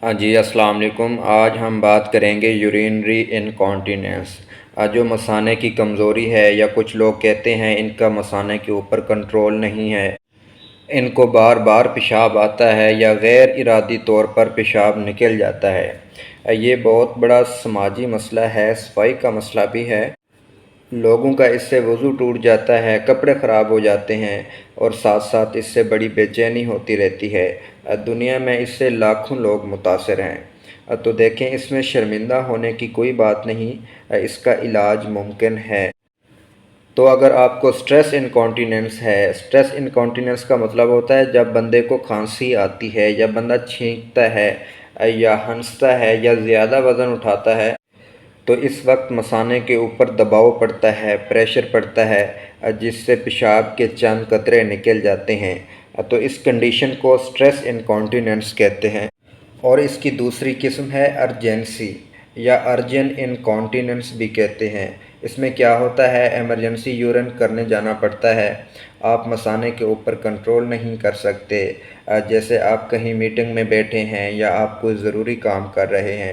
ہاں جی، السلام علیکم۔ آج ہم بات کریں گے یورینری انکانٹیننس، جو مثانے کی کمزوری ہے، یا کچھ لوگ کہتے ہیں ان کا مثانے کے اوپر کنٹرول نہیں ہے، ان کو بار بار پیشاب آتا ہے یا غیر ارادی طور پر پیشاب نکل جاتا ہے۔ یہ بہت بڑا سماجی مسئلہ ہے، صفائی کا مسئلہ بھی ہے۔ لوگوں کا اس سے وضو ٹوٹ جاتا ہے، کپڑے خراب ہو جاتے ہیں، اور ساتھ ساتھ اس سے بڑی بے چینی ہوتی رہتی ہے۔ دنیا میں اس سے لاکھوں لوگ متاثر ہیں۔ تو دیکھیں، اس میں شرمندہ ہونے کی کوئی بات نہیں، اس کا علاج ممکن ہے۔ تو اگر آپ کو سٹریس انکانٹیننس ہے، سٹریس انکانٹیننس کا مطلب ہوتا ہے جب بندے کو کھانسی آتی ہے، یا بندہ چھینکتا ہے، یا ہنستا ہے، یا زیادہ وزن اٹھاتا ہے، تو اس وقت مثانے کے اوپر دباؤ پڑتا ہے، پریشر پڑتا ہے، جس سے پیشاب کے چند قطرے نکل جاتے ہیں۔ تو اس کنڈیشن کو سٹریس انکانٹیننس کہتے ہیں۔ اور اس کی دوسری قسم ہے ارجنسی، یا ارجن انکانٹیننس بھی کہتے ہیں۔ اس میں کیا ہوتا ہے، ایمرجنسی یورین کرنے جانا پڑتا ہے، آپ مثانے کے اوپر کنٹرول نہیں کر سکتے، جیسے آپ کہیں میٹنگ میں بیٹھے ہیں یا آپ کوئی ضروری کام کر رہے ہیں،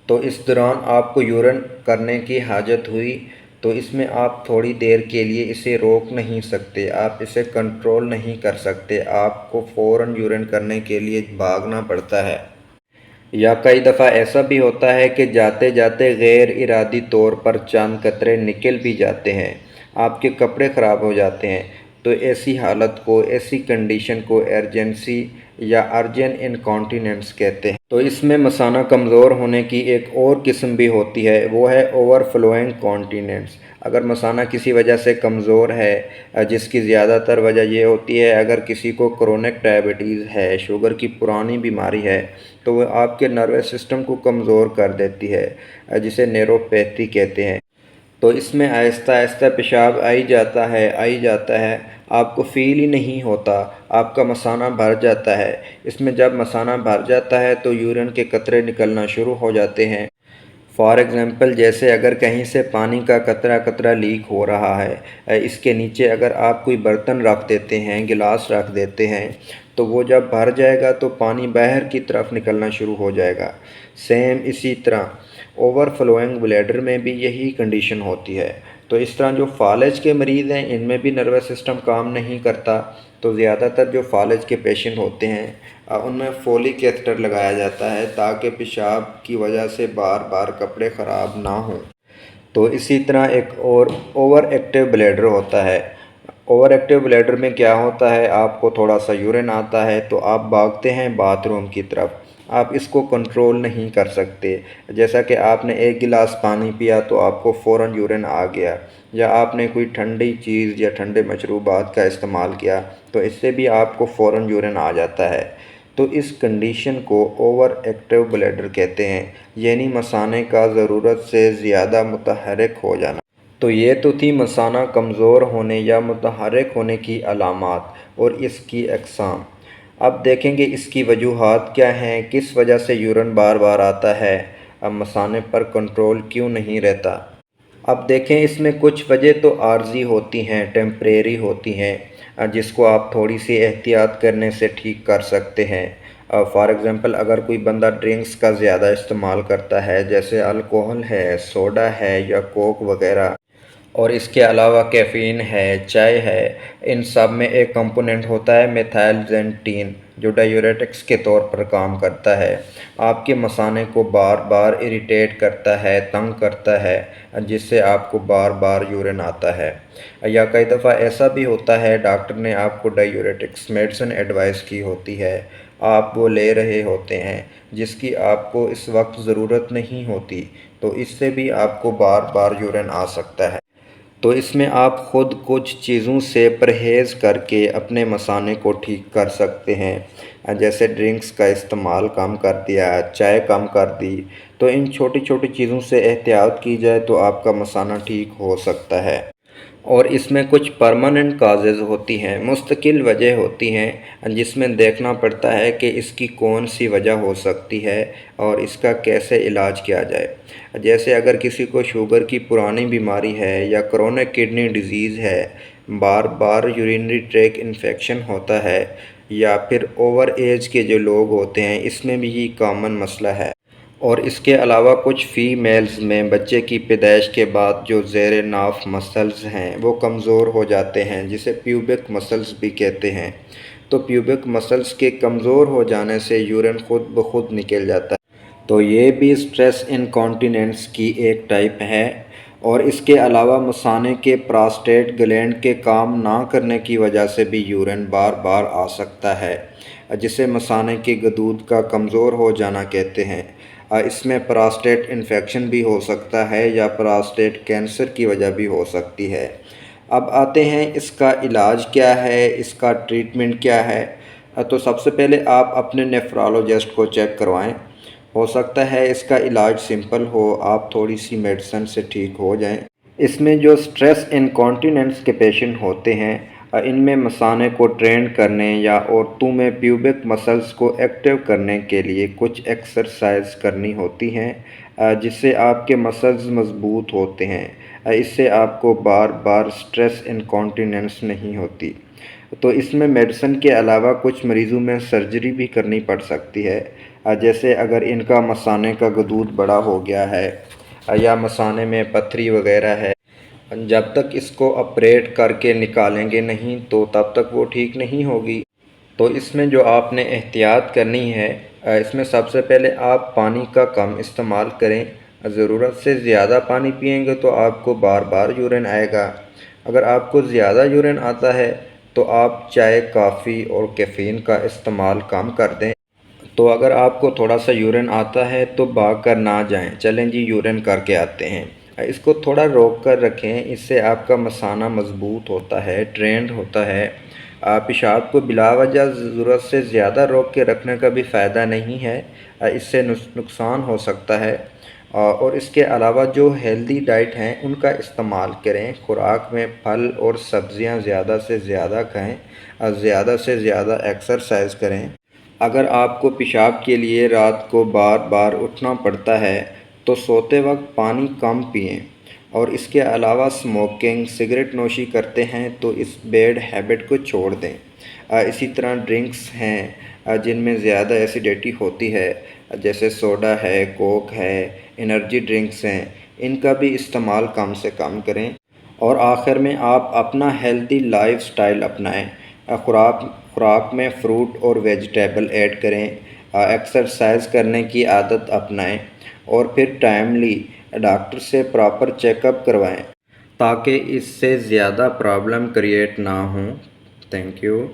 تو اس دوران آپ کو یورین کرنے کی حاجت ہوئی، تو اس میں آپ تھوڑی دیر کے لیے اسے روک نہیں سکتے، آپ اسے کنٹرول نہیں کر سکتے، آپ کو فوراً یورین کرنے کے لیے بھاگنا پڑتا ہے۔ یا کئی دفعہ ایسا بھی ہوتا ہے کہ جاتے جاتے غیر ارادی طور پر چند قطرے نکل بھی جاتے ہیں، آپ کے کپڑے خراب ہو جاتے ہیں۔ تو ایسی حالت کو، ایسی کنڈیشن کو ایمرجنسی یا ارجن انکانٹیننس کہتے ہیں۔ تو اس میں مثانہ کمزور ہونے کی ایک اور قسم بھی ہوتی ہے، وہ ہے اوور فلوئنگ کانٹیننس۔ اگر مثانہ کسی وجہ سے کمزور ہے، جس کی زیادہ تر وجہ یہ ہوتی ہے، اگر کسی کو کرونک ڈائبٹیز ہے، شوگر کی پرانی بیماری ہے، تو وہ آپ کے نروس سسٹم کو کمزور کر دیتی ہے، جسے نیوروپیتھی کہتے ہیں۔ تو اس میں آہستہ آہستہ پیشاب آئی جاتا ہے، آپ کو فیل ہی نہیں ہوتا، آپ کا مثانہ بھر جاتا ہے۔ اس میں جب مثانہ بھر جاتا ہے تو یورین کے قطرے نکلنا شروع ہو جاتے ہیں۔ فار ایگزامپل، جیسے اگر کہیں سے پانی کا قطرہ قطرہ لیک ہو رہا ہے، اس کے نیچے اگر آپ کوئی برتن رکھ دیتے ہیں، گلاس رکھ دیتے ہیں، تو وہ جب بھر جائے گا تو پانی باہر کی طرف نکلنا شروع ہو جائے گا۔ سیم اسی طرح اوور فلوئنگ بلیڈر میں بھی یہی کنڈیشن ہوتی ہے۔ تو اس طرح جو فالج کے مریض ہیں، ان میں بھی نروس سسٹم کام نہیں کرتا، تو زیادہ تر جو فالج کے پیشنٹ ہوتے ہیں، ان میں فولی کیتھیٹر لگایا جاتا ہے تاکہ پیشاب کی وجہ سے بار بار کپڑے خراب نہ ہوں۔ تو اسی طرح ایک اور اوور ایکٹیو بلیڈر ہوتا ہے۔ اوور ایکٹیو بلیڈر میں کیا ہوتا ہے، آپ کو تھوڑا سا یورین آتا ہے تو آپ بھاگتے ہیں باتھ روم کی طرف، آپ اس کو کنٹرول نہیں کر سکتے۔ جیسا کہ آپ نے ایک گلاس پانی پیا تو آپ کو فوراً یورین آ گیا، یا آپ نے کوئی ٹھنڈی چیز یا ٹھنڈے مشروبات کا استعمال کیا تو اس سے بھی آپ کو فوراً یورین آ جاتا ہے۔ تو اس کنڈیشن کو اوور ایکٹیو بلیڈر کہتے ہیں، یعنی مثانے کا ضرورت سے زیادہ متحرک ہو جانا۔ تو یہ تو تھی مثانہ کمزور ہونے یا متحرک ہونے کی علامات اور اس کی اقسام۔ اب دیکھیں گے اس کی وجوہات کیا ہیں، کس وجہ سے یورین بار بار آتا ہے، اب مثانے پر کنٹرول کیوں نہیں رہتا۔ اب دیکھیں، اس میں کچھ وجہ تو عارضی ہوتی ہیں، ٹیمپریری ہوتی ہیں، جس کو آپ تھوڑی سی احتیاط کرنے سے ٹھیک کر سکتے ہیں۔ فار ایگزامپل، اگر کوئی بندہ ڈرنکس کا زیادہ استعمال کرتا ہے، جیسے الکوہل ہے، سوڈا ہے، یا کوک وغیرہ، اور اس کے علاوہ کیفین ہے، چائے ہے، ان سب میں ایک کمپوننٹ ہوتا ہے میتھائل زینٹین، جو ڈائیوریٹکس کے طور پر کام کرتا ہے، آپ کے مثانے کو بار بار اریٹیٹ کرتا ہے، تنگ کرتا ہے، جس سے آپ کو بار بار یورین آتا ہے۔ یا کئی دفعہ ایسا بھی ہوتا ہے، ڈاکٹر نے آپ کو ڈائیوریٹکس میڈیسن ایڈوائز کی ہوتی ہے، آپ وہ لے رہے ہوتے ہیں، جس کی آپ کو اس وقت ضرورت نہیں ہوتی، تو اس سے بھی آپ کو بار بار یورین آ سکتا ہے۔ تو اس میں آپ خود کچھ چیزوں سے پرہیز کر کے اپنے مثانے کو ٹھیک کر سکتے ہیں، جیسے ڈرنکس کا استعمال کم کر دیا، چائے کم کر دی۔ تو ان چھوٹی چھوٹی چیزوں سے احتیاط کی جائے تو آپ کا مثانہ ٹھیک ہو سکتا ہے۔ اور اس میں کچھ پرماننٹ کازز ہوتی ہیں، مستقل وجہ ہوتی ہیں، جس میں دیکھنا پڑتا ہے کہ اس کی کون سی وجہ ہو سکتی ہے اور اس کا کیسے علاج کیا جائے۔ جیسے اگر کسی کو شوگر کی پرانی بیماری ہے، یا کرونک کڈنی ڈیزیز ہے، بار بار یورینری ٹریک انفیکشن ہوتا ہے، یا پھر اوور ایج کے جو لوگ ہوتے ہیں اس میں بھی یہ کامن مسئلہ ہے۔ اور اس کے علاوہ کچھ فیمیلز میں بچے کی پیدائش کے بعد جو زیر ناف مسلز ہیں وہ کمزور ہو جاتے ہیں، جسے پیوبک مسلز بھی کہتے ہیں۔ تو پیوبک مسلز کے کمزور ہو جانے سے یورین خود بخود نکل جاتا ہے۔ تو یہ بھی اسٹریس انکانٹیننس کی ایک ٹائپ ہے۔ اور اس کے علاوہ مثانے کے پراسٹیٹ گلینڈ کے کام نہ کرنے کی وجہ سے بھی یورین بار بار آ سکتا ہے، جسے مثانے کے غدود کا کمزور ہو جانا کہتے ہیں۔ اس میں پراسٹیٹ انفیکشن بھی ہو سکتا ہے یا پراسٹیٹ کینسر کی وجہ بھی ہو سکتی ہے۔ اب آتے ہیں اس کا علاج کیا ہے، اس کا ٹریٹمنٹ کیا ہے۔ تو سب سے پہلے آپ اپنے نیفرالوجسٹ کو چیک کروائیں۔ ہو سکتا ہے اس کا علاج سمپل ہو، آپ تھوڑی سی میڈیسن سے ٹھیک ہو جائیں۔ اس میں جو اسٹریس انکانٹیننس کے پیشنٹ ہوتے ہیں ان میں مثانے کو ٹرین کرنے یا عورتوں میں پیوبک مسلز کو ایکٹیو کرنے کے لیے کچھ ایکسرسائز کرنی ہوتی ہیں، جس سے آپ کے مسلز مضبوط ہوتے ہیں۔ اس سے آپ کو بار بار اسٹریس انکانٹیننس نہیں ہوتی۔ تو اس میں میڈیسن کے علاوہ کچھ مریضوں میں سرجری بھی کرنی پڑ سکتی ہے، جیسے اگر ان کا مثانے کا غدود بڑا ہو گیا ہے یا مثانے میں پتھری وغیرہ ہے، جب تک اس کو آپریٹ کر کے نکالیں گے نہیں تو تب تک وہ ٹھیک نہیں ہوگی۔ تو اس میں جو آپ نے احتیاط کرنی ہے، اس میں سب سے پہلے آپ پانی کا کم استعمال کریں۔ ضرورت سے زیادہ پانی پئیں گے تو آپ کو بار بار یورین آئے گا۔ اگر آپ کو زیادہ یورین آتا ہے تو آپ چائے، کافی اور کیفین کا استعمال کم کر دیں۔ تو اگر آپ کو تھوڑا سا یورین آتا ہے تو بھاگ کر نہ جائیں، چلیں جی یورین کر کے آتے ہیں۔ اس کو تھوڑا روک کر رکھیں، اس سے آپ کا مثانہ مضبوط ہوتا ہے، ٹرینڈ ہوتا ہے۔ پیشاب کو بلا وجہ ضرورت سے زیادہ روک کے رکھنے کا بھی فائدہ نہیں ہے، اس سے نقصان ہو سکتا ہے۔ اور اس کے علاوہ جو ہیلدی ڈائٹ ہیں ان کا استعمال کریں، خوراک میں پھل اور سبزیاں زیادہ سے زیادہ کھائیں، زیادہ سے زیادہ ایکسرسائز کریں۔ اگر آپ کو پیشاب کے لیے رات کو بار بار اٹھنا پڑتا ہے تو سوتے وقت پانی کم پئیں۔ اور اس کے علاوہ اسموکنگ، سگریٹ نوشی کرتے ہیں تو اس بیڈ ہیبٹ کو چھوڑ دیں۔ اسی طرح ڈرنکس ہیں جن میں زیادہ ایسیڈیٹی ہوتی ہے، جیسے سوڈا ہے، کوک ہے، انرجی ڈرنکس ہیں، ان کا بھی استعمال کم سے کم کریں۔ اور آخر میں آپ اپنا ہیلدی لائف سٹائل اپنائیں، خوراک میں فروٹ اور ویجیٹیبل ایڈ کریں، ایکسرسائز کرنے کی عادت اپنائیں، اور پھر ٹائملی ڈاکٹر سے پراپر چیک اپ کروائیں تاکہ اس سے زیادہ پرابلم کریٹ نہ ہوں۔ Thank you.